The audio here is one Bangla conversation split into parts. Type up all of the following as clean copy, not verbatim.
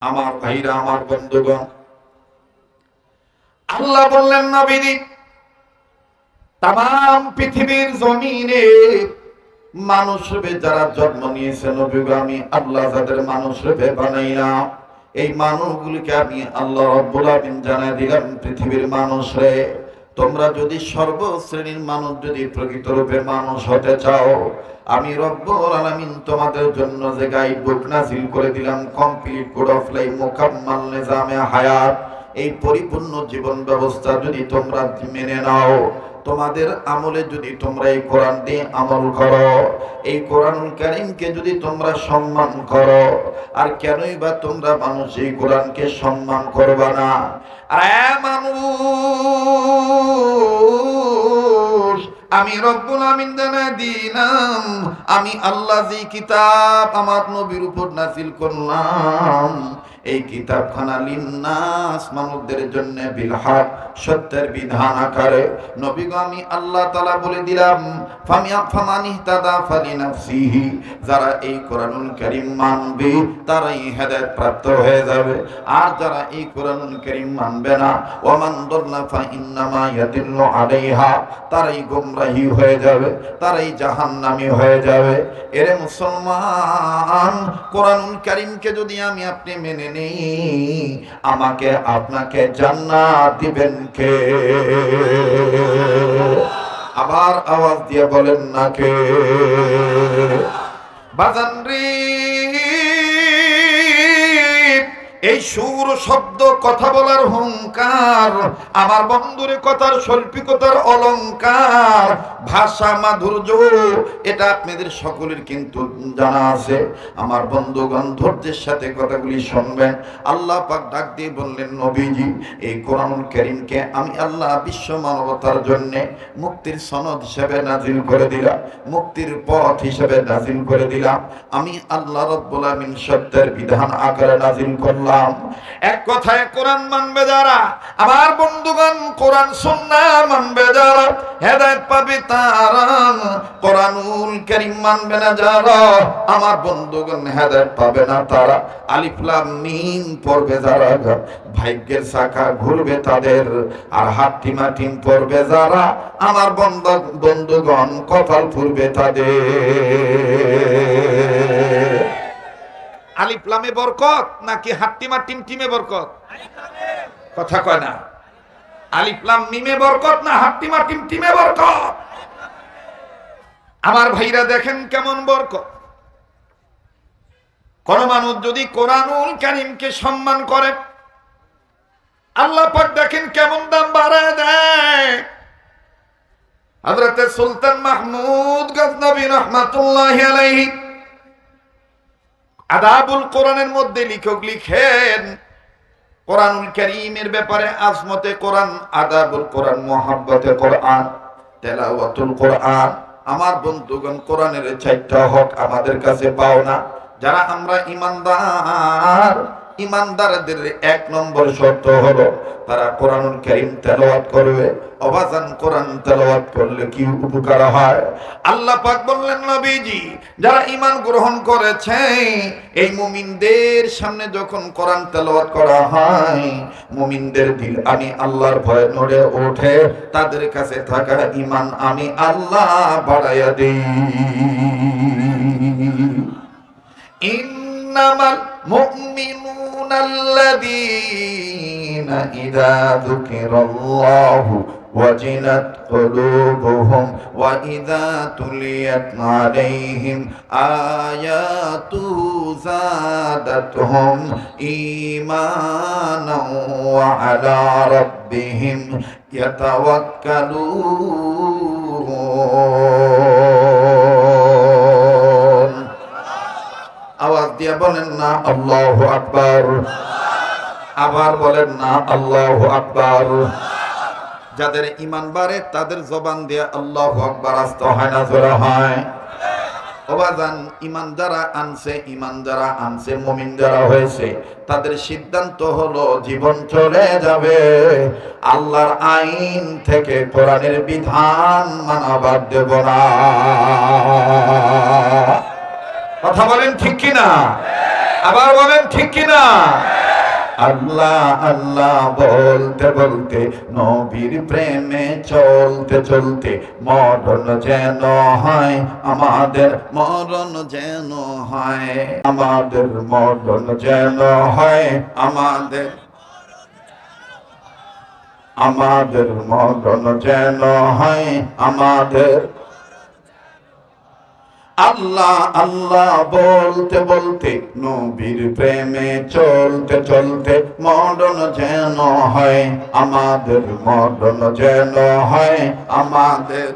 আমার ভাইরা, আমার বন্ধুগণ, আল্লাহ বললেন নবীজি, তাম পৃথিবীর জমিনে মানুষ রূপে যারা জন্ম নিয়েছে নবীগণ, আমি আল্লাহ যাদের মানুষ রূপে বানাইলাম, এই মানুষগুলিকে আমি আল্লাহ রাব্বুল আলামিন জানাই দিলাম, পৃথিবীর মানুষ রে, তোমরা যদি সর্বশ্রেণীর মানুষ যদি প্রকৃত রূপে মানুষ হতে চাও, আমি রব্বুল আলামিন তোমাদের জন্য যে গাইড বুক নাযিল করে দিলাম, কমপ্লিট কোড অফ লাইফ, মুকাম্মাল নিজামে হায়াত, এই পরিপূর্ণ জীবন ব্যবস্থা যদি তোমরা মেনে নাও, তোমাদের আমলে যদি তোমরা এই কোরআন দিয়ে আমল করো, এই কোরআনুল কারীমকে যদি তোমরা সম্মান করো, আর কেনই বা তোমরা মানুষ এই কোরআনকে সম্মান করবে না? আরে মানুষ, আমি রব্বুল আমিন জানাই দিলাম, আমি আল্লাহ যে কিতাব আমার নবীর উপর নাযিল করলাম, এই কিতাবখানা লিন্নাস, মানুষদের জন্য, বিল হক, সত্যের বিধান আকারে নবী গো আমি আল্লাহ তাআলা বলে দিলাম, ফামানিহতাদা ফালিনাফসিহি, যারা এই কোরআনুল কারীম মানবে তারাই হেদায়েত প্রাপ্ত হয়ে যাবে, আর যারা এই কোরআনুল কারীম মানবে না, ওয়ামান দাল্লা ফাইন্নামা ইয়াদিল্লু আলাইহা, তারাই গোমরাহী হয়ে যাবে, তারাই জাহান্নামী হয়ে যাবে। এরে মুসলমান, কোরআনুল কারীমকে যদি আমি আপনি মেনে নেই, আমাকে আপনাকে জান্নাত দিবেন কে? আবার আওয়াজ দিয়ে বলেন না কে? বাজান রে, এই সুর শব্দ কথা বলার হুঙ্কার, আমার বন্ধুরে কথার শৈল্পিকতার অলংকার, ভাষা মাধুর্য, এটা আপনাদের সকলের কিন্তু জানা আছে। আমার বন্ধুগণ, ধৈর্যের সাথে কথাগুলি শুনবেন। আল্লাহ পাক ডাক দিয়ে বললেন, নবীজি, এই কোরআনুল কারীমকে আমি আল্লাহ বিশ্ব মানবতার জন্য মুক্তির সনদ হিসেবে নাজিল করে দিলাম, মুক্তির পথ হিসেবে নাজিল করে দিলাম। আমি আল্লাহ রাব্বুল আমিন সত্যের বিধান আকারে নাজিল করলাম। এক কথায় কোরআন মানবে যারা, আমার বন্ধুগণ, কোরআন সুন্নাহ মানবে যারা, হেদায়েত পাবে তারা। কোরআনুল কারীম মানবে না যারা, আমার বন্ধুগণ, হেদায়েত পাবে না তারা। আলিফ লাম মিম পড়বে যারা, ভাগ্যের চাকা ঘুরবে তাদের, আর হাট্টিমা টিম পড়বে যারা, আমার বন্ধুগণ, কপাল ফুরবে তাদের। আলিফ লামে বরকত নাকি হাট্টিমা টিম টিমে বরকত? কথা কয় না। আলিফ লাম মিমে বরকত না হাট্টিমা টিম টিমে বরকত? আমার ভাইরা দেখেন কেমন বরকত। কোন মানুষ যদি কোরআনুল কারীমকে সম্মান করে, আল্লাহ পাক দেখেন কেমন দাম বাড়ায় দেয়। হযরত সুলতান মাহমুদ গজনবী রাহমাতুল্লাহি আলাইহি আদাবুল কোরআনের মধ্যে লেখক লিখেন, কোরআনুল কারীমের ব্যাপারে আজমতে কোরআন, আদাবুল কোরআন, মুহাব্বতে কোরআন, তেলাওয়াতুল কোরআন। আমার বন্ধুগণ, কোরআনের চারটা হক আমাদের কাছে পাও না। যারা আমরা ঈমানদার, ঈমানদারদের এক নম্বর শর্ত হলো তারা কোরআনুল কারীম তেলাওয়াত করবে। অবাজান, কোরআন তেলাওয়াত করলে কি উপকার হয়? আল্লাহ পাক বললেন, নবীজি, যারা ঈমান গ্রহণ করেছে, এই মুমিনদের সামনে যখন কোরআন তেলাওয়াত করা হয়, মুমিনদের দিল আমি আল্লাহর ভয়ে নড়ে ওঠে, তাদের কাছে থাকা ঈমান আমি আল্লাহ বাড়াইয়া দেই। ইন্নামাল মুমিনুনাল্লাযীনা ইযা যুকিরাল্লাহু ওয়াজিলাত কুলুবুহুম ওয়া ইযা তুলিয়াত আলাইহিম আয়াতুহু যাদাতুহুম ঈমানাও ওয়া আলা রাব্বিহিম ইয়াতাওয়াক্কালুন। আওয়াজ দিয়ে বলেন না আল্লাহু আকবার? আবার বলেন না আল্লাহু আকবার? যাদের ঈমান বাড়ে তাদের জবান দিয়ে আল্লাহু আকবার আসতে হয় না, জোরে হয়? ওবাজান, ঈমান যারা আনছে, ঈমান যারা আনছে, মুমিন যারা হয়েছে, তাদের সিদ্ধান্ত হলো জীবন চলে যাবে আল্লাহর আইন থেকে, কোরআনের বিধান মানা বাদ দেব না। কথা বলেন ঠিক কিনা? আবার বলেন ঠিক কিনা? আল্লাহ আল্লাহ বলতে বলতে, নবীর প্রেমে চলতে চলতে, মরণ যেন হয় আমাদের, মরণ যেন হয় আমাদের, মরণ যেন হয় আমাদের, আমাদের মরণ যেন হয় আমাদের। আল্লাহ আল্লাহ বলতে বলতে, নবীর প্রেমে চলতে চলতে, মরণ যেন হয় আমাদের, মরণ যেন হয় আমাদের।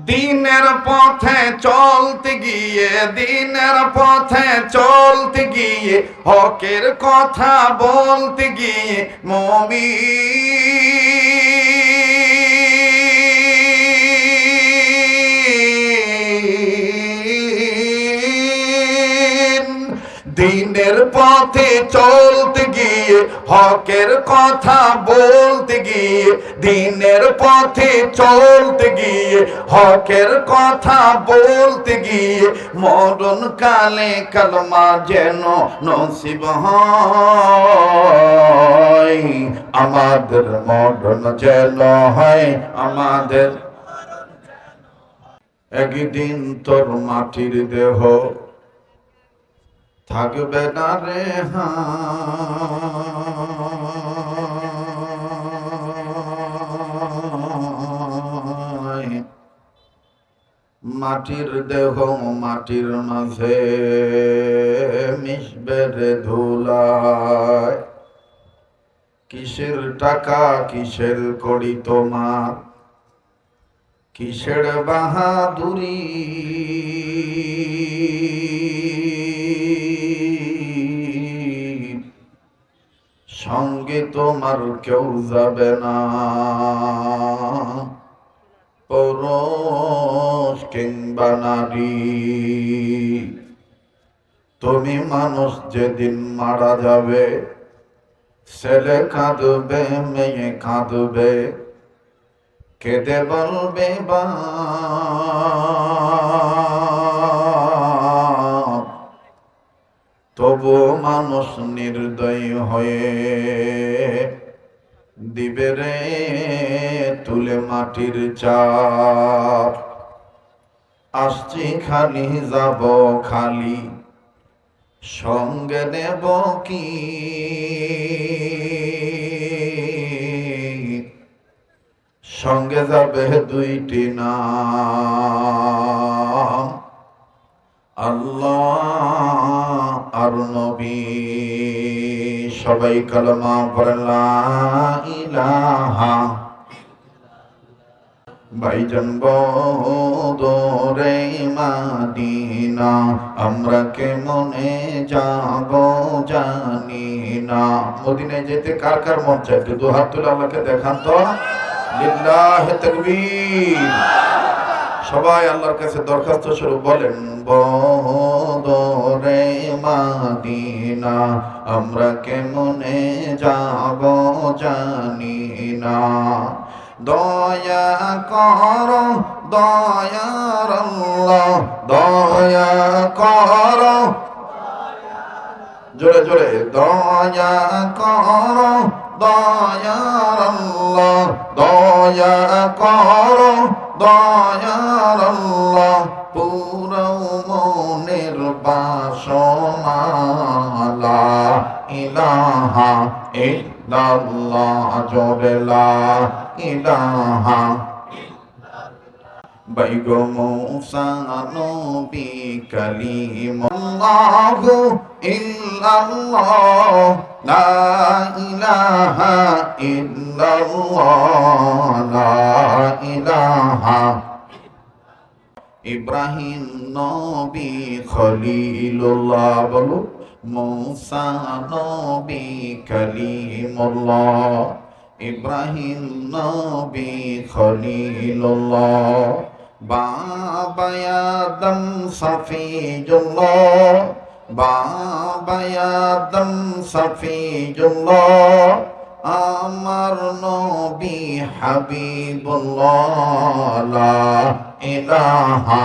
দিনের পথে চলতে গিয়ে, দিনের পথে চলতে গিয়ে, হকের কথা বলতে গিয়ে, দিনের পথে চলতে গিয়ে, হকের কথা বলতে গিয়ে, দিনের পথে চলতে গিয়ে, হকের কথা বলতে গিয়ে, মরণ কালে কালমা যেন নসিব হয় আমাদের, মরণ যেন হয় আমাদের। একদিন তোর মাটির দেহ থাকবে না রে হায়, মাটির দেহ মাটির মাঝে মিশবে রে ধুলায়। কিসের টাকা কিসের কড়ি তোমার, কিসের বাহাদুরি, সঙ্গে তোমার কেউ যাবে না, পুরুষ কিংবা নারী। তুমি মানুষ যেদিন মারা যাবে, ছেলে কাঁদবে মেয়ে কাঁদবে, কেঁদে বলবে বাপ, তবু মানুষ নির্দয় হয়ে দিবে রে তুলে মাটির চাপ। আসছি খালি যাব খালি, সঙ্গে নেব কি, সঙ্গে যাবে দুইটি নাম, আল্লাহ আর নবী। সবাই কালেমা পড়েন লা ইলাহা। ভাইজান বদরে মাদিনা, আমরা কেমনে যাব জানি না। মদিনায় যেতে কার কার মন চায়? একটু দু হাত তুলে আল্লাহকে দেখান তো। লিল্লাহি তাকবীর। সবাই আল্লাহর কাছে দরখাস্ত স্বরূপ বলেন, বদরে মাদিনা, আমরা কেমনে যাব জানি না। দয়া করো দয়ার আল্লাহ, দয়া করো, জোরে জোরে, দয়া করো দয়ার আল্লাহ, দয়া করো দয়ার আল্লাহ। পুরো মনের বাসনা লা ইলাহা ইল্লাল্লাহ, জোরে লা ইলাহা। বাইগো মূসা নবী কালিমুল্লাহু ইল্লাল্লাহ, লা ইলাহা ইল্লাল্লাহ, লা ইলাহা। ইব্রাহিম নবী খলিলুল্লাহ, বলো মূসা নবী কালিমুল্লাহ, ইব্রাহিম নবী খলিলুল্লাহ। বাবা আদম সফিজুল্লাহ, বাবা আদম সফিজুল্লাহ, আমার নবী হাবিবুল্লাহ, লা ইলাহা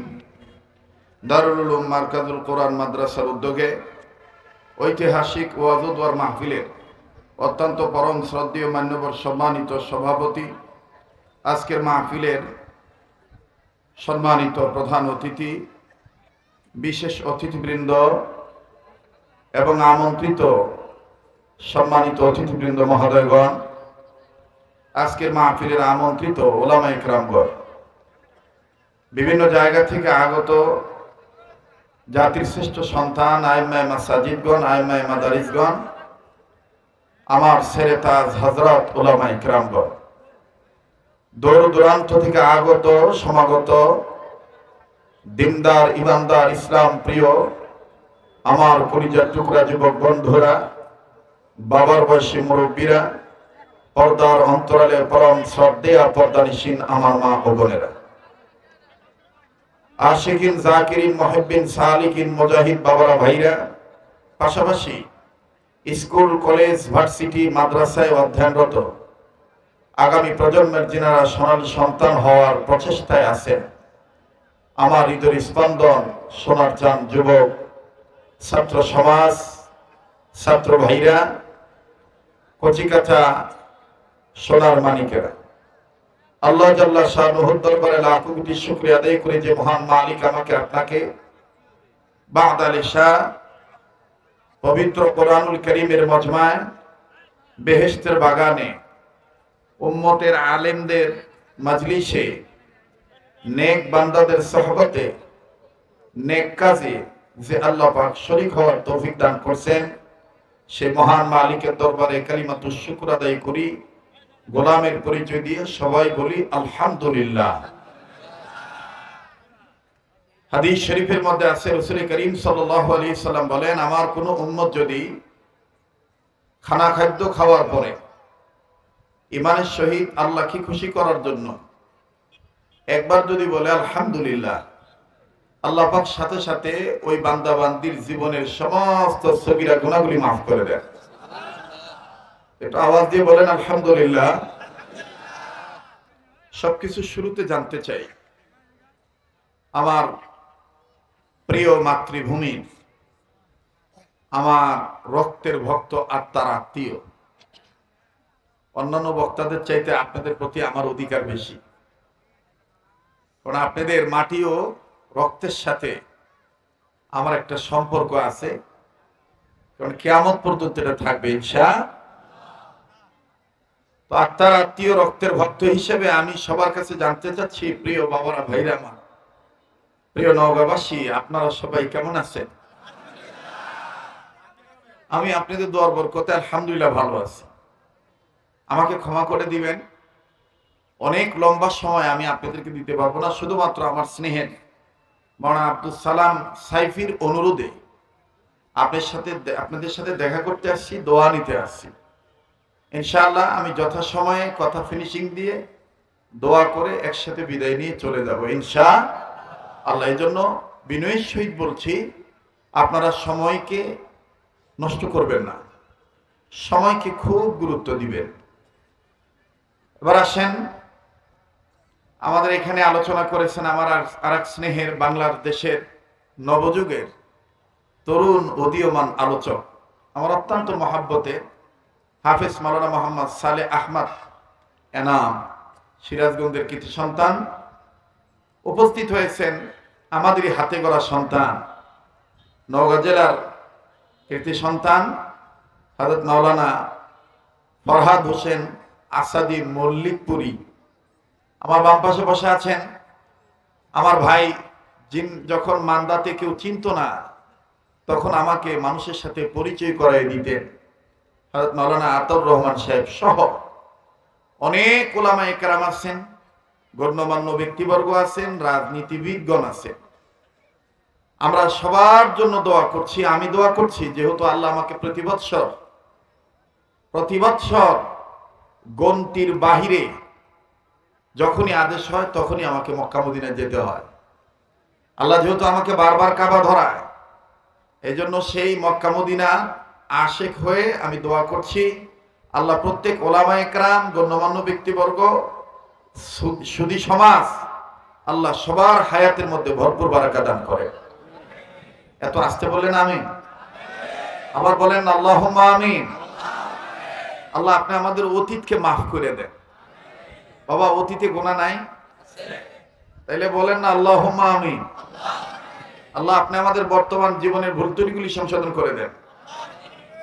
দারুল উলুম মারকাজুল কোরআন মাদ্রাসার উদ্যোগে ঐতিহাসিক ওয়াজুদ মাহফিলের অত্যন্ত পরম শ্রদ্ধেয় মান্যবর সম্মানিত সভাপতি, আজকের মাহফিলের সম্মানিত প্রধান অতিথি, বিশেষ অতিথিবৃন্দ এবং আমন্ত্রিত সম্মানিত অতিথিবৃন্দ মহোদয়গণ, আজকের মাহফিলের আমন্ত্রিত ওলামা ইকরামগণ, বিভিন্ন জায়গা থেকে আগত জাতির শ্রেষ্ঠ সন্তান আইম্মায়ে মাসাজিদগণ, আইম্মায়ে মাদারিসগণ, আমার ছেড়ে তাজ হযরত ওলামা ইকরামগণ, দূর দূরান্ত থেকে আগত সমাগত দিনদার ইমানদার ইসলাম প্রিয় আমার কলিজার টুকরা যুবক বন্ধুরা, বাবার বয়সী মুরব্বীরা, পর্দার অন্তরালে পরম শ্রদ্ধেয়া পর্দানিসীন আমার মা ও বোনেরা, আশিকিন জাকিরিন মুহিব্বিন সালিকিন মুজাহিদ বাবারা ভাইরা, পাশাপাশি স্কুল কলেজ ভার্সিটি মাদ্রাসায় অধ্যয়নরত আগামী প্রজন্মের যিনারা সোনালী সন্তান হওয়ার প্রচেষ্টায় আছেন, আমার হৃদয়ের স্পন্দন সোনার চান যুবক ছাত্র সমাজ, ছাত্র ভাইরা, কচিকাচা সোনার মানিকেরা, আল্লাহ জাল্লা শানুহুর দরবারে লাখ কোটি শুকরিয়া আদায় করে যে মহান মালিক আমাকে আপনাকে বা'দাল ইশা পবিত্র কোরআনুল কারীমের মজমায় বেহেশতের বাগানে উম্মতের আলেমদের মাজলিসে নেক বান্দাদের সোহবতে নেক কাজে যে আল্লাহ পাক শরীক হওয়ার তৌফিক দান করছেন, সে মহান মালিকের দরবারে কালিমাতুশ শুকর আদায় করি, গোলামের পরিচয় দিয়ে সবাই বলি আলহামদুলিল্লাহ। হাদিস শরীফের মধ্যে আছে, রাসূল করিম সাল্লাল্লাহু আলাইহি সাল্লাম বলেন, আমার কোন উম্মত যদি খাদ্য খাওয়ার পরে ইমানের সহিত আল্লাহকে খুশি করার জন্য একবার যদি বলে আলহামদুলিল্লাহ, আল্লাহ পাক সাথে সাথে ওই বান্দা বান্দির জীবনের সমস্ত সগীরা গুনাহগুলি মাফ করে দেন। একটু আওয়াজ দিয়ে বলেন আলহামদুলিল্লাহ। সবকিছু শুরুতে জানতে চাই আমার প্রিয় মাতৃভূমির, আমার রক্তের ভক্ত আত্মার আত্মীয়, অন্যান্য বক্তাদের চাইতে আপনাদের প্রতি আমার অধিকার বেশি, কারণ আপনাদের মাটি ও রক্তের সাথে আমার একটা সম্পর্ক আছে, কারণ কিয়ামত পর্যন্ত এটা থাকবে ইনশাআল্লাহ। তো আত্মার আত্মীয় রক্তের ভক্ত হিসেবে আমি সবার কাছে জানতে চাচ্ছি, প্রিয় বাবারা ভাইরা আমার, প্রিয় নওগাঁবাসী, আপনারা সবাই কেমন আছেন? আমি আপনাদের দোয়ার বরকতে আলহামদুলিল্লাহ ভালো আছি। আমাকে ক্ষমা করে দিবেন, অনেক লম্বা সময় আমি আপনাদেরকে দিতে পারবো না। শুধুমাত্র আমার স্নেহের মাওলানা আব্দুল সালাম সাইফির অনুরোধে আপনাদের সাথে দেখা করতে আসছি, দোয়া নিতে আসছি। ইনশাআল্লাহ আমি যথাসময়ে কথা ফিনিশিং দিয়ে দোয়া করে একসাথে বিদায় নিয়ে চলে যাব ইনশাআল্লাহ। এই জন্য বিনয়ের সহিত বলছি, আপনারা সময়কে নষ্ট করবেন না, সময়কে খুব গুরুত্ব দিবেন। এবার আসেন, আমাদের এখানে আলোচনা করেছেন আমার আর এক স্নেহের বাংলাদেশের নবযুগের তরুণ উদীয়মান আলোচক, আমার অত্যন্ত মহাব্বতের হাফেজ মাওলানা মোহাম্মদ সালেহ আহমদ এনাম, সিরাজগঞ্জের কৃতি সন্তান। উপস্থিত হয়েছেন আমাদেরই হাতে গড়া সন্তান, নওগাঁ জেলার কৃতি সন্তান হযরত মাওলানা ফরহাদ হোসেন আসাদি মল্লিকপুরী। আমার বাম পাশে বসে আছেন আমার ভাই, যখন মান্দাতে কেউ চিনত না তখন আমাকে মানুষের সাথে পরিচয় করাই দিতেন হযরত মাওলানা আতাউর রহমান সাহেব সহ অনেক উলামায়ে কেরাম আছেন, গণ্যমান্য ব্যক্তিবর্গ আছেন, রাজনীতিবিদগণ আছেন। আমরা সবার জন্য দোয়া করছি। আমি দোয়া করছি, যেহেতু আল্লাহ আমাকে প্রতি বৎসর গন্তির বাহিরে যখনই আদেশ হয় তখনই আমাকে মক্কা মদিনায় যেতে হয়। আল্লাহ যেহেতু আমাকে বারবার কাবা ধরায়, এই জন্য সেই মক্কা মদিনা আশেক হয়ে আমি দোয়া করছি, আল্লাহ প্রত্যেক ওলামায়ে কেরাম, গণ্যমান্য ব্যক্তিবর্গ, সুধী সমাজ, আল্লাহ সবার হায়াতের মধ্যে ভরপুর বারাকা দান করে। এত আসতে বললেন আমিন। আবার বলেন আল্লাহুম্মা আমিন। আল্লাহ আপনি আমাদের অতীতকে মাফ করে দেন। বাবা অতীতে গুনাহ নাই? তাইলে বলেন না আল্লাহুম্মা আমিন। আল্লাহ আপনি আমাদের বর্তমান জীবনের ভুল ত্রুটিগুলি সংশোধন করে দেন।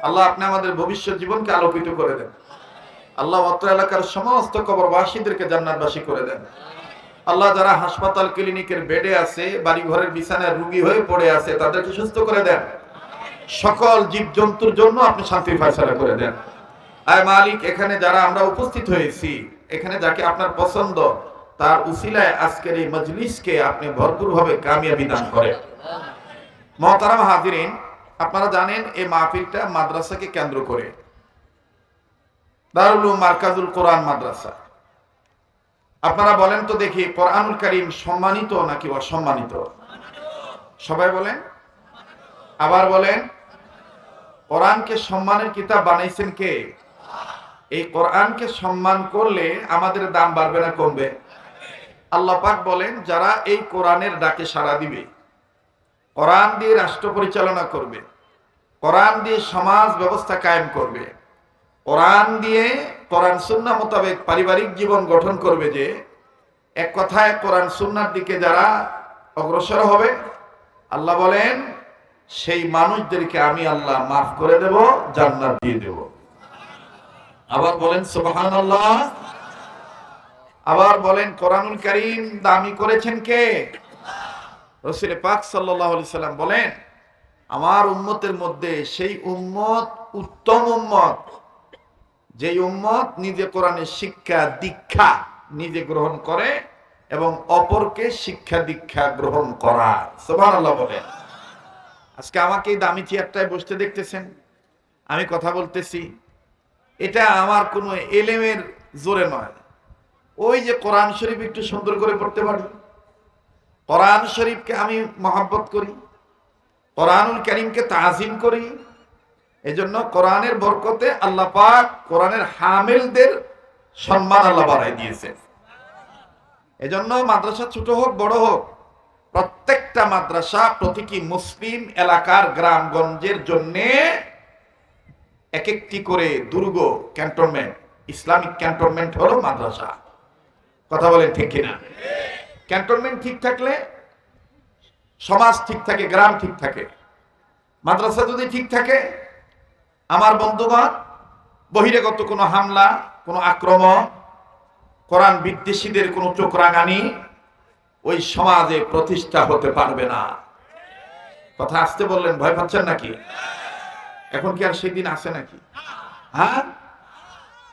আল্লাহ আপনি আমাদের ভবিষ্যৎ জীবনকে আলোকিত করে দেন। আল্লাহ অত্র এলাকার সমস্ত কবরবাসীদেরকে জান্নাতবাসী করে দেন। আল্লাহ যারা হাসপাতাল ক্লিনিকের বেডে আছে, বাড়ি ঘরের বিছানায় রোগী হয়ে পড়ে আছে, তাদেরকে সুস্থ করে দেন। সকল জীবজন্তুর জন্য আপনি শান্তির ফয়সালা করে দেন। আয় মালিক, এখানে যারা আমরা উপস্থিত হয়েছি, এখানে যাকে আপনার পছন্দ, তার উসিলায় আজকের এই মজলিসকে আপনি ভরপুরভাবে কামিয়াবি দান করেন। মুহতারাম হাজিরিন, আপনারা জানেন এই মাহফিলটা মাদ্রাসাকে কেন্দ্র করে, দারুল উলুম মারকাজুল কোরআন মাদ্রাসা। আপনারা বলেন তো দেখি, কোরআনুল কারীম সম্মানিত নাকি অসম্মানিত? সবাই বলেন, আবার বলেন। কোরআনকে সম্মানের কিতাব বানাইছেন কে? এই কোরআনকে সম্মান করলে আমাদের দাম বাড়বে না কমবে? আল্লাহ পাক বলেন, যারা এই কোরআনের ডাকে সাড়া দিবে, কোরআন দিয়ে রাষ্ট্র পরিচালনা করবে, কোরআন দিয়ে সমাজ ব্যবস্থা কায়েম করবে, কোরআন দিয়ে কোরআন সুন্নাহ মোতাবেক পারিবারিক জীবন গঠন করবে, যে এক কথায় কোরআন সুন্নাহর দিকে যারা অগ্রসর হবে, আল্লাহ বলেন সেই মানুষদেরকে আমি আল্লাহ মাফ করে দেব, জান্নাত দিয়ে দেব। আবার বলেন সুবহানাল্লাহ। আবার বলেন কোরআনুল কারীম দামি করেছেন কে? রাসূল পাক সাল্লাল্লাহু আলাইহি সাল্লাম বলেন, আমার উম্মতের মধ্যে সেই উম্মত উত্তম উম্মত, যেই উম্মত নিজে কোরআনের শিক্ষা দীক্ষা নিজে গ্রহণ করে এবং অপরকে শিক্ষা দীক্ষা গ্রহণ করা। সুবহানাল্লাহ বলেন। আজকে আমাকে এই দামি চেয়ারটায় বসতে দেখতেছেন, আমি কথা বলতেছি, এটা আমার কোনো এলেমের জোরে নয়। ওই যে কোরআন শরীফ একটু সুন্দর করে পড়তে পারি, কোরআন শরীফকে আমি মহব্বত করি, কোরআনুল কারীমকে তাজিম করি। এজন্য কোরআনের বরকতে আল্লাহ পাক কোরআনের হামিলদের সম্মান আল্লাহ বাড়াই দিয়েছে। এজন্য মাদ্রাসা ছোট হোক বড় হোক, প্রত্যেকটা মাদ্রাসা প্রতিটি মুসলিম এলাকার গ্রামগঞ্জের জন্য এক একটি করে দুর্গ, ক্যান্টনমেন্ট, ইসলামিক ক্যান্টনমেন্ট হলো মাদ্রাসা। কথা বলেন ঠিক কিনা? ক্যান্টনমেন্ট ঠিক থাকলে সমাজ ঠিক থাকে, গ্রাম ঠিক থাকে। মাদ্রাসা যদি ঠিক থাকে, আমার বন্ধুগণ, বহিরাগত কোনো হামলা, কোনো আক্রমণ, কোরআন বিদ্বেষীদের কোনো চোখ রাঙানি ওই সমাজে প্রতিষ্ঠা হতে পারবে না। কথা আসতে বললেন, ভয় পাচ্ছেন নাকি? এখন কি আর সেই দিন আসে নাকি? হ্যাঁ,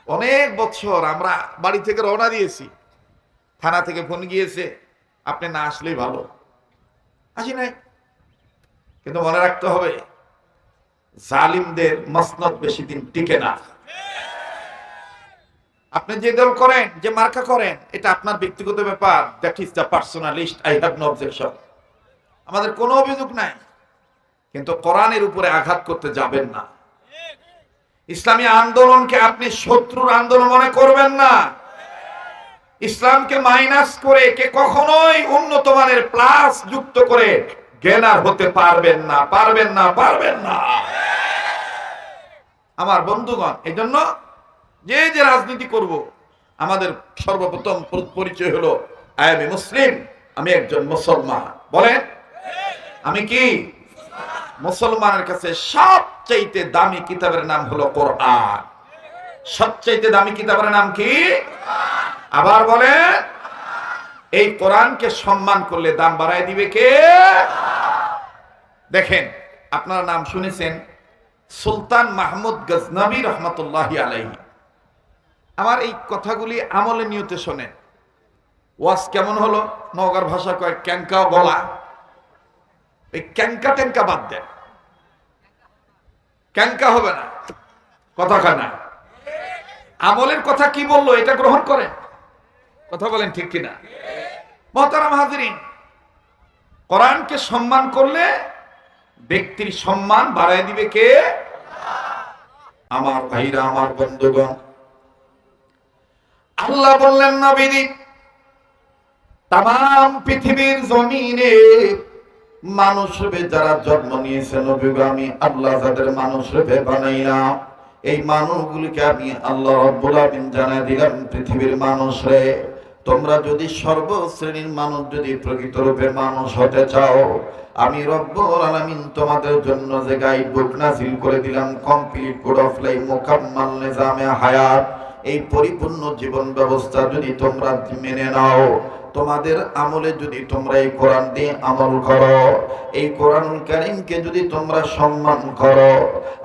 অনেক বছর আমরা বাড়ি থেকে রওনা দিয়েছি, থানা থেকে ফোন গিয়েছে, আপনি না আসলেই ভালো, আসি নাই। কিন্তু মনে রাখতে হবে, জালিমদের মসনদ বেশি দিন টিকে না। আপনি যে দল করেন, যে মার্কা করেন, এটা আপনার ব্যক্তিগত ব্যাপার। That is the personalist, I have no objection, আমাদের কোনো অভিযোগ নাই। কিন্তু কোরআনের উপরে আঘাত করতে যাবেন না। ইসলামী আন্দোলনকে আপনি শত্রুর আন্দোলন মনে করবেন না। ইসলামকে মাইনাস করে কে কখনোই উন্নত মানের প্লাস যুক্ত করে জ্ঞানার হতে পারবেন না, পারবেন না, পারবেন না আমার বন্ধুগণ। এজন্য যে যে রাজনীতি করব, আমাদের সর্বপ্রথম পরিচয় হলো আই এম এ মুসলিম, আমি একজন মুসলমান। বলেন, আমি কি? মুসলমানের কাছে সবচাইতে দামি কিতাবের নাম হলো কোরআন। সবচাইতে দামি কিতাবের নাম কি? আবার বলেন, এই কোরআনকে সম্মান করলে দাম বাড়ায় দিবে কে? দেখেন, আপনারা নাম শুনেছেন সুলতান মাহমুদ গজনবী রহমতুল্লাহি আলাইহি। আমার এই কথাগুলি আমলে নিয়তে শোনেন। ওয়াজ কেমন হলো? নওগাঁর ভাষা কয় ক্যাঙ্কা বলা। এই ক্যাঙ্কা ট্যাঙ্কা বাদ দেন, ক্যাঙ্কা হবে না, কথা কানা। আমলের কথা কি বললো এটা গ্রহণ করেন। কথা বলেন ঠিক কিনা? মুহতারাম হাজিরিন, কোরআনকে সম্মান করলে ব্যক্তির সম্মান বাড়ায় দিবে কে? আমার ভাইরা, আমার বন্ধুগণ, আল্লাহ বললেন নবীজি, তাম পৃথিবীর জমিনে মানুষ রূপে যারা জন্ম নিয়েছে নবী গো, আমি আল্লাহ যাদের মানুষ রূপে বানাইলাম, এই মানুষগুলিকে আমি আল্লাহ রাব্বুল আলামিন জানাই দিলাম, পৃথিবীর মানুষ রে, তোমরা যদি সর্বশ্রেণীর মানুষ যদি প্রকৃত রূপে মানুষ হতে চাও, আমি রব্বুল আলামিন তোমাদের জন্য যে গাইড বুক নাযিল করে দিলাম, কমপ্লিট কোড অফ লাইফ, মুকাম্মাল নিজামে হায়াত, এই পরিপূর্ণ জীবন ব্যবস্থা যদি তোমরা মেনে নাও, তোমাদের আমলে যদি তোমরা এই কোরআন দিয়ে আমল করো, এই কোরআনুল কারীমকে যদি তোমরা সম্মান করো,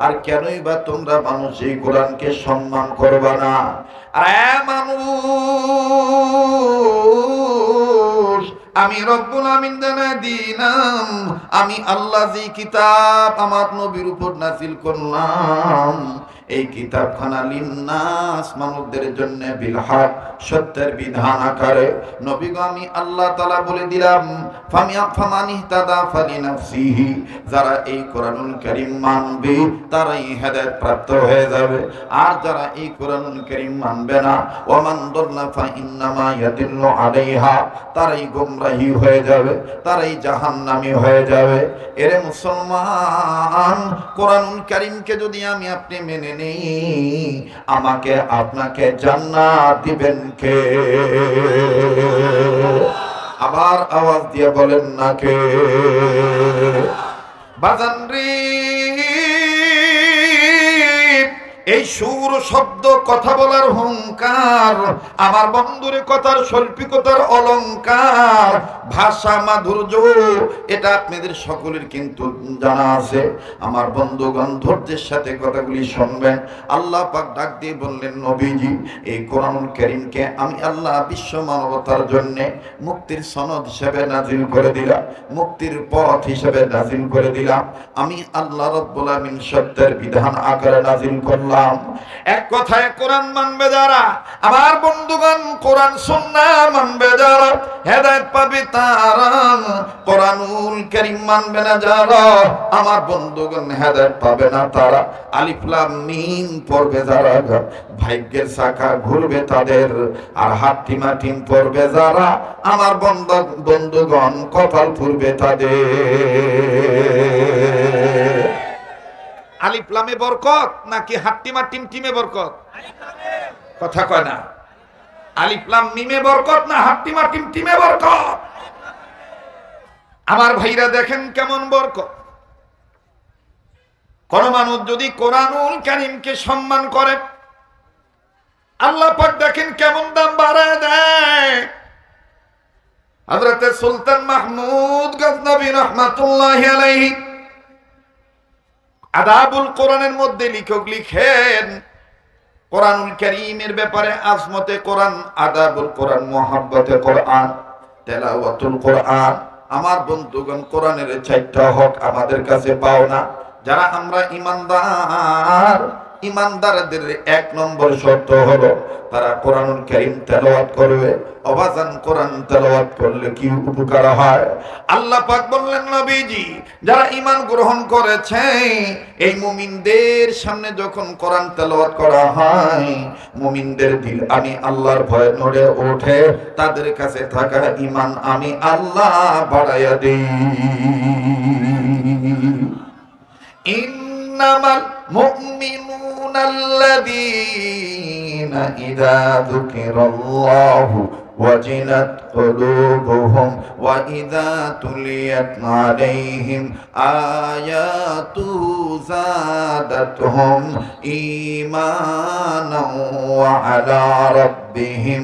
আর কেনই বা তোমরা মানুষ এই কোরআনকে সম্মান করবা না? আরে মানুষ, আমি রব্বুল আমিন জানাই দিলাম, আমি আল্লাহ যে কিতাব আমার নবীর উপর নাযিল করলাম, এই কিতাবখানা লিন্নাস, মানুষদের জন্য, বিল হক, সত্যের বিধান আকারে। নবী গো, আমি আল্লাহ তাআলা বলে দিলাম, ফামানিহতাদা ফালিনাফসিহি, যারা এই কোরআনুল কারীম মানবে তারাই হেদায়েত প্রাপ্ত হয়ে যাবে, আর যারা এই কোরআনুল কারীম মানবে না, ওয়ামান দাল্লা ফাইন্নামা ইয়াদিল্লু আলাইহা, তারাই গোমরাহি হয়ে যাবে, তারাই জাহান্নামী হয়ে যাবে। এরে মুসলমান, কোরআনুল কারীমকে যদি আমি আপনি মেনে নেই, আমাকে আপনাকে জান্নাত দিবেন কে? আবার আওয়াজ দিয়ে বলেন না কে? বাজান রে, এই সুর শব্দ কথা বলার হুঙ্কার, আমার বন্ধুরে কথার শৈল্পিকতার অলংকার, ভাষা মাধুর্য, এটা আপনাদের সকলের কিন্তু জানা আছে। আমার বন্ধুগণ, ধৈর্যের সাথে কথাগুলি শুনবেন। আল্লাহ পাক ডাক দিয়ে বললেন, নবীজি, এই কোরআনুল কারীমকে আমি আল্লাহ বিশ্ব মানবতার জন্য মুক্তির সনদ হিসেবে নাজিল করে দিলাম, মুক্তির পথ হিসেবে নাজিল করে দিলাম। আমি আল্লাহ রাব্বুল আমিন সত্যের বিধান আকারে নাজিল করলাম। এক কথায় কোরআন মানবে যারা, আমার বন্ধুগণ, কোরআন সুন্নাহ মানবে যারা, হেদায়েত পাবে তারা। কোরআনুল কারীম মানবে না যারা, আমার বন্ধুগণ, হেদায়েত পাবে না তারা। আলিফ লাম মিম পড়বে যারা, ভাগ্যের চাকা ঘুরবে তাদের। আর হাট্টিমা টিম পড়বে যারা, আমার বন্ধুগণ, কপাল ফুরবে তাদের। আলিফ লামে বরকত নাকি হাট্টিমা টিম টিমে বরকত? কথা কয় না। আলিফ লাম মিমে বরকত না হাট্টিমা টিম টিমে বরকত? আমার ভাইরা দেখেন কেমন বরকত। কোন মানুষ যদি কোরআনুল কারীমকে সম্মান করে, আল্লাহ পাক দেখেন কেমন দাম বাড়ায় দেয়। হযরত সুলতান মাহমুদ গজনবী রাহমাতুল্লাহি আলাইহি আদাবুল কোরআনের মধ্যে লেখক লিখেন, কোরআনুল কারীমের ব্যাপারে আজমতে কোরআন, আদাবুল কোরআন, মুহাব্বতে কোরআন, তেলাওয়াতুল কোরআন। আমার বন্ধুগণ, কোরআনের চারটা হক আমাদের কাছে পাও না। যারা আমরা ঈমানদার, ঈমানদারদের এক নম্বর শর্ত হলো তারা কোরআনুল কারীম তেলাওয়াত করবে। অবাজান, কোরআন তেলাওয়াত করলে কি উপকার হয়? আল্লাহ পাক বললেন, নবীজি, যারা ঈমান গ্রহণ করেছে, এই মুমিনদের সামনে যখন কোরআন তেলাওয়াত করা হয়, মুমিনদের দিল আমি আল্লাহর ভয়ে নড়ে ওঠে, তাদের কাছে থাকা ঈমান আমি আল্লাহ বাড়াইয়া দেই। ইন্নামাল মুমিনুনাল্লাযীনা ইযা যুকিরাল্লাহু ওয়াজিলাত কুলুবুহুম ওয়া ইযা তুলিয়াত আলাইহিম আয়াতুহু যাদাতুহুম ঈমানাও ওয়া আলা রাব্বিহিম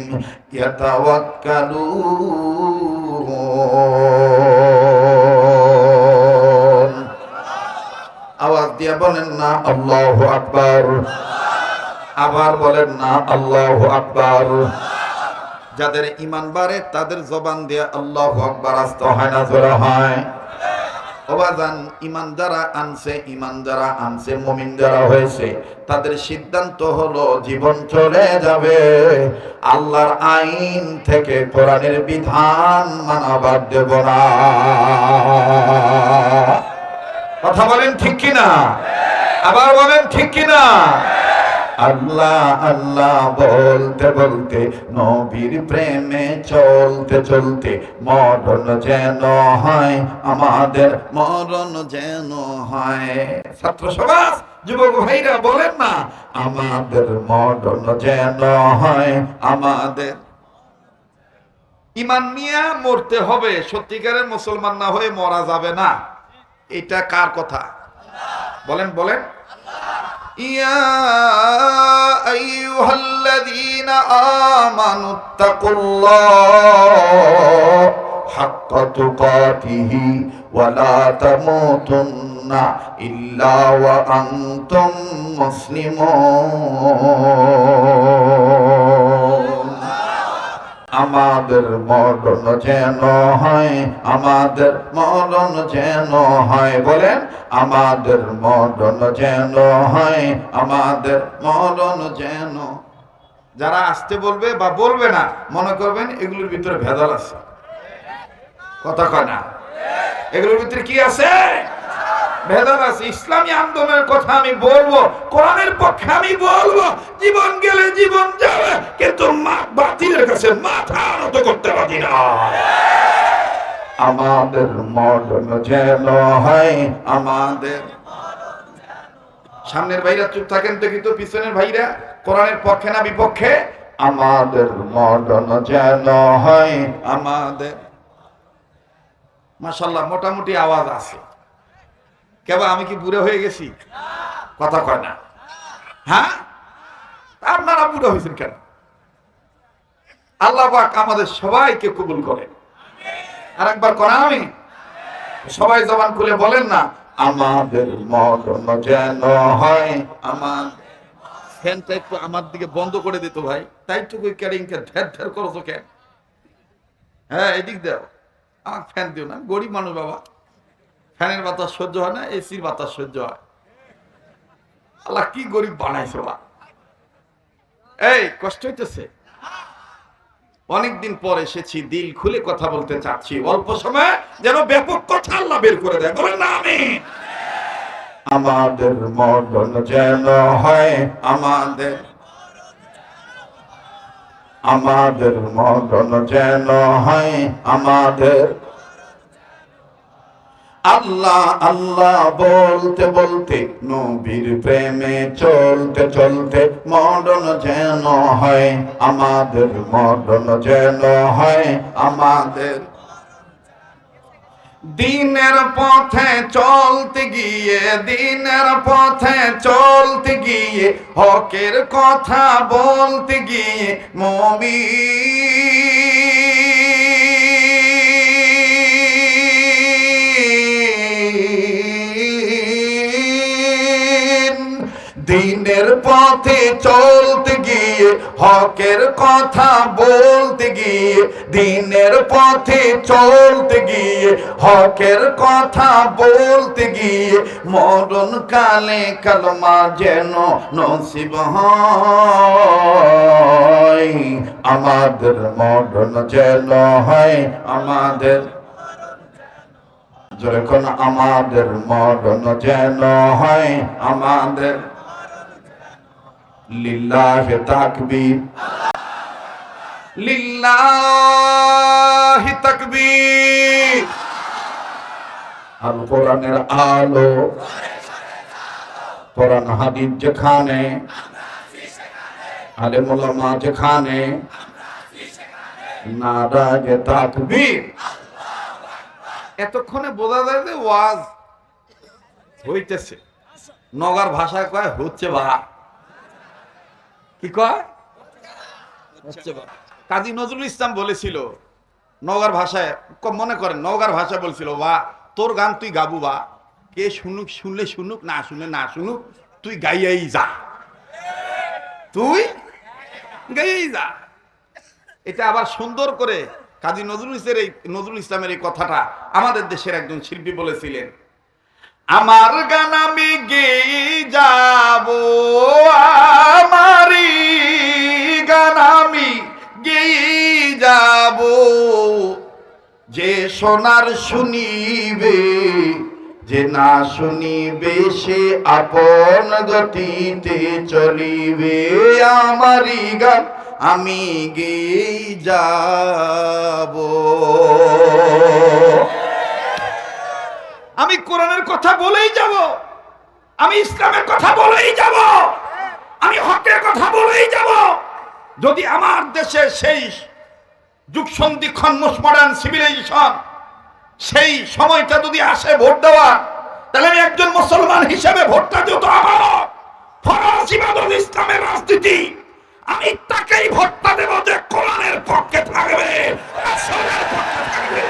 ইয়াতাওয়াক্কালুন। আওয়াজ দিয়া বলেন না আল্লাহু আকবার? আবার বলেন না আল্লাহু আকবার? যাদের ঈমান বাড়ে তাদের জবান দিয়ে আল্লাহু আকবার আসতে হয় না, জোরে হয়? ওবাজান, ঈমান যারা আনছে, মুমিন যারা হয়েছে, তাদের সিদ্ধান্ত হলো জীবন চলে যাবে আল্লাহর আইন থেকে, কোরআনের বিধান মানা বাদ দেব না। কথা বলেন ঠিক কিনা? আবার বলেন ঠিক কিনা? আল্লাহ আল্লাহ বলতে বলতে নবীর প্রেমে চলতে চলতে মরণ যেন হয় আমাদের, মরণ যেন হয়। ছাত্র সমাজ, যুবক ভাইরা বলেন না, আমাদের মরণ যেন হয় আমাদের। ঈমান নিয়ে মরতে হবে, সত্যিকারের মুসলমান না হয়ে মরা যাবে না। এটা কার কথা? বলেন বলেন। ইয়া আইয়ুহাল্লাযীনা আমানুত্তাকুল্লাহ হাক্কা তুকাতিহি ওয়া লা তামুতুন্না ইল্লা ওয়া আনতুম মুসলিমুন। আমাদের মরণ যেন হয় আমাদের, মরণ যেন হয়। বলেন, আমাদের মরণ যেন হয় আমাদের, মরণ যেন। যারা আসতে বলবে বা বলবে না, মনে করবেন এগুলোর ভিতরে ভেজাল আছে। কথা কয় না? এগুলোর ভিতরে কি আছে? ভেদাল আছে। ইসলামী আন্দোলনের কথা আমি বলবো, কোরআনের পক্ষে আমি বলবো, জীবন গেলে জীবন যাবে, কিন্তু বাতিলের কাছে মাথা নত করতে পারি না। আমাদের মরণ যেন হয় আমাদের। সামনের ভাইরা চুপ থাকেন তো, কিন্তু পিছনের ভাইরা কোরআনের পক্ষে না বিপক্ষে? আমাদের মরণ যেন হয় আমাদের। মাশাআল্লাহ, মোটামুটি আওয়াজ আছে। কেবল আমি কি বুড়ো হয়ে গেছি? কথা কয় না। হ্যাঁ, আপনারা বুড়ো হয়েছেন কেন? আল্লাহ পাক আমাদের সবাইকে কবুল করেন। আর একবার করা আমি সবাই জবান খুলে বলেন না, আমাদের মরণ যেন হয় আমাদের। ফ্যানটা একটু আমার দিকে বন্ধ করে দিত ভাই, তাই তো কই ক্যারিংকে ঢের ঢের করছো কেন? হ্যাঁ, এদিক দাও, আমার ফ্যান দিও না, গরিব মানুষ বাবা। ফ্যানের বাতাস সহ্য হয় না, এসির বাতাস সহ্য হয়। আল্লাহ কি গরিব বানাইছে বা। এই কষ্ট হইতেছে। অনেকদিন পর এসেছি, দিল খুলে কথা বলতে চাচ্ছি, অল্প সময় যেন ব্যাপক কথা আল্লাহ বের করে দেয়। বলেন না আমিন। আমাদের মরণ যেন হয় আমাদের, আমাদের মরণ যেন হয় আমাদের। আল্লাহ আল্লাহ বলতে বলতে নবীর প্রেমে চলতে চলতে মরণ যেন হয় আমাদের, মরণ যেন হয় আমাদের। দিনের পথে চলতে গিয়ে, দিনের পথে চলতে গিয়ে, হকের কথা বলতে গিয়ে দিনের পথে চলতে গিয়ে, হকের কথা বলতে গিয়ে, দিনের পথে চলতে গিয়ে, হকের কথা বলতে গিয়ে, মরণ কালে কালমা যেন নসিব হয় আমাদের, মরণ যেন হয় আমাদের। যখন আমাদের মরণ যেন হয় আমাদের। লিল্লাহি তাকবীর, লিল্লাহি তাকবীর। আল কোরআনের আলো, কোরআন হাদিস যেখানে, আলেম ওলামা যেখানে, নারায়ে তাকবীর। এতক্ষণে বোঝা যায় যে ওয়াজ হইতেছে। নগর ভাষায় কয় হচ্ছে বা। কি কয়? হচ্ছে বা। কাজী নজরুল ইসলাম বলেছিল নগর ভাষায়, মনে করেন নগর ভাষায় বলছিল, বা তোর গান তুই গাবু বা, কে শুনুক, শুনলে শুনুক, না শুনলে না শুনুক, তুই গাইয়াই যা, তুই গাইয়াই যা। এটা আবার সুন্দর করে কাজী নজরুল ইসলামের এই কথাটা আমাদের দেশের একজন শিল্পী বলেছিলেন, আমার গান আমি গেয়ে যাব, আমারই গান আমি গেয়ে যাব, যে সোনার শুনিবে যে না শুনিবে সে আপন গতিতে চলিবে। আমারই গান আমি গেয়েই যাব। আমি কোরআনের কথা বলেই যাব, আমি ইসলামের কথা বলেই যাব, আমি হকের কথা বলেই যাব। যদি আমার দেশে সেই যুগ সন্ধিক্ষণ মডার্ন সিভিলাইজেশন সেই সময়টা যদি আসে ভোট দেওয়া, তাহলে আমি একজন মুসলমান হিসেবে ভোটটা যত আমার ফরাসিবাদী ইসলামের রাজনীতি, আমি তাকেই ভোটটা দেব যে কোরআনের পক্ষে থাকবে, রাসূলের পক্ষে থাকবে।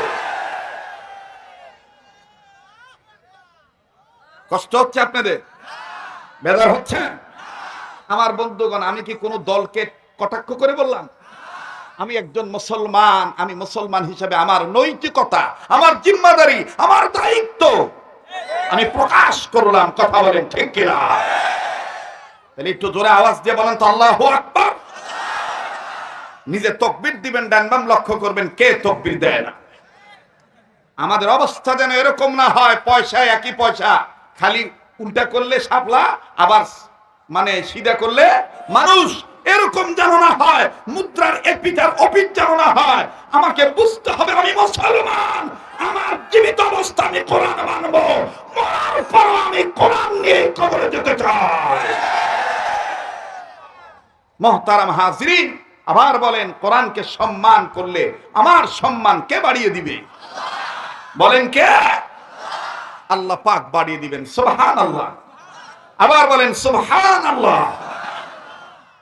কষ্ট হচ্ছে আপনাদের? বেজার হচ্ছে? আমার বন্ধুগণ, আমি কি কোনো দলকে কটাক্ষ করে বললাম? আমি একজন মুসলমান, আমি মুসলমান হিসেবে আমার নৈতিকতা, আমার জিম্মাদারি, আমার দায়িত্ব আমি প্রকাশ করলাম। কথা বলেন ঠিক কিনা? তাহলে একটু জোরে আওয়াজ দিয়ে বলেন তো আল্লাহু আকবার। নিজে তাকবীর দিবেন, ডান বাম লক্ষ্য করবেন কে তাকবীর দেয় না। আমাদের অবস্থা যেন এরকম না হয় পয়সা একই পয়সা, খালি উল্টা করলে শাপলা, আবার মানে সিধা করলে মানুষ, এরকম যেন না হয়। মুদ্রার এপিটার অপিট যেন না হয়। আমাকে বুঝতে হবে আমি মুসলমান, আমার জীবিত অবস্থা আমি কোরআন মানব, মরার পর আমি কোরআন নিয়ে কবরে যেতে চাই। মুহতারাম হাজিরিন, আবার বলেন কোরআনকে সম্মান করলে আমার সম্মান কে বাড়িয়ে দিবে? বলেন কে? আল্লাহ পাক বাড়িয়ে দিবেন। সুবহানাল্লাহ। আবার বলেন সুবহানাল্লাহ।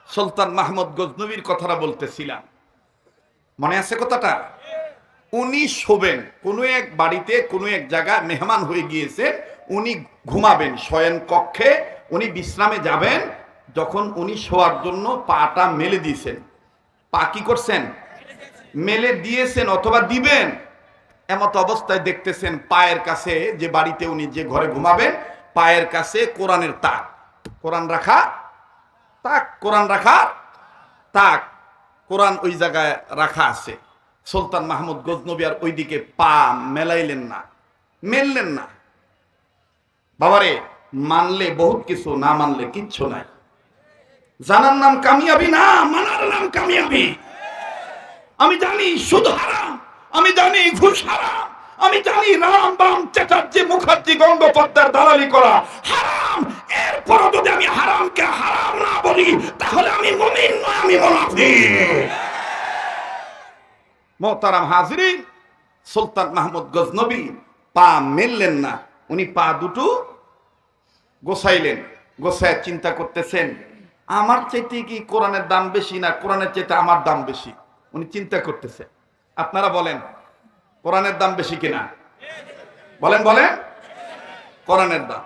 সুলতান মাহমুদ গজনবীর কথাটা বলতেছিলাম, মনে আছে কথাটা? উনি শোবেন কোন এক বাড়িতে, কোন এক জায়গায় মেহমান হয়ে গিয়েছে, উনি ঘুমাবেন শয়ন কক্ষে, উনি বিশ্রামে যাবেন। যখন উনি শোয়ার জন্য পাটা মেলে দিয়েছেন, পা কি করছেন? মেলে দিয়েছেন অথবা দিবেন, এমত অবস্থায় দেখতেছেন পায়ের কাছে, যে বাড়িতে উনি যে ঘরে ঘুমাবেন, পায়ের কাছে কোরআনের তাক, কোরআন রাখা তাক, কোরআন রাখা তাক, কোরআন ওই জায়গায় রাখা আছে। সুলতান মাহমুদ গজনবী আর ওইদিকে পা মেলাইলেন না, মেললেন না। বাবারে, মানলে বহুত কিছু, না মানলে কিচ্ছু নাই। জানার নাম কামিয়াবি না, মানার নাম কামিয়াবি। আমি জানি সুদ হারাম, আমি জানি ঘুষ হারাম, আমি জানি রাম বাম চ্যাটার্জি মুখার্জি গঙ্গোপাধ্যায়ের দালালি করা হারাম। এরপরও যদি আমি হারামকে হারাম না বলি, তাহলে আমি মুমিন নয়, আমি মুনাফিক। মুহতারাম হাজিরিন, সুলতান মাহমুদ গজনবী পা মেললেন না, উনি পা দুটো গোছাইলেন। গোছায় চিন্তা করতেছেন, আমার চাইতে কি কোরআনের দাম বেশি, না কোরআনের চাইতে আমার দাম বেশি? উনি চিন্তা করতেছেন। আপনারা বলেন কোরআনের দাম বেশি কিনা? বলেন বলেন। কোরআনের দাম।